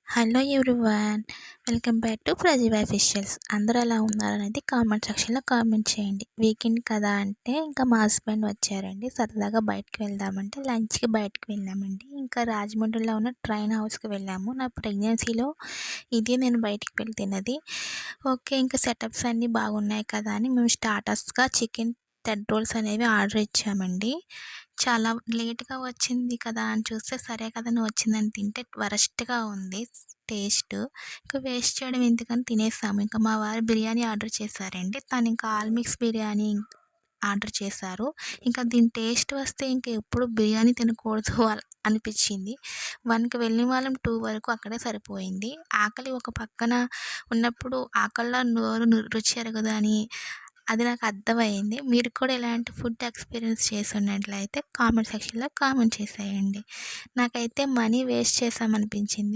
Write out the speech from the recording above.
Hello everyone. Welcome back to Prajeeva facials. అందరూ ఎలా ఉన్నారనేది కామెంట్ సెక్షన్లో కామెంట్ చేయండి. వీకెండ్ కదా అంటే ఇంకా మా హస్బెండ్ వచ్చారండి. సరదాగా బయటకు వెళ్దామంటే లంచ్కి బయటకు వెళ్ళామండి. ఇంకా రాజమండ్రిలో ఉన్న ట్రైన్ హౌస్కి వెళ్ళాము. నా ప్రెగ్నెన్సీలో ఇది నేను బయటికి వెళ్ళి తిన్నది. ఓకే, ఇంకా సెటప్స్ అన్నీ బాగున్నాయి కదా అని మేము స్టార్టర్స్గా చికెన్ టెడ్ రోల్స్ అనేవి ఆర్డర్ ఇచ్చామండి. చాలా లేట్గా వచ్చింది కదా అని చూస్తే, సరే కదా అని వచ్చిందని తింటే వరస్ట్గా ఉంది టేస్ట్. ఇంకా వేస్ట్ చేయడం ఎందుకని తినేసాము. ఇంకా మా వారు బిర్యానీ ఆర్డర్ చేశారండి. తను ఇంకా ఆల్ మిక్స్ బిర్యానీ ఆర్డర్ చేశారు. ఇంకా దీని టేస్ట్ వస్తే ఇంకా ఎప్పుడు బిర్యానీ తినకూడదు అనిపించింది. 1కి వెళ్ళిన వాళ్ళం 2 వరకు అక్కడే సరిపోయింది. ఆకలి ఒక పక్కన ఉన్నప్పుడు ఆకలిలో నోరు రుచి ఎరగదు అని అది నాకు అర్థమయింది. మీరు కూడా ఇలాంటి ఫుడ్ ఎక్స్పీరియన్స్ చేసి ఉన్నట్లయితే కామెంట్ సెక్షన్లో కామెంట్ చేసేయండి. నాకైతే మనీ వేస్ట్ చేశామనిపించింది.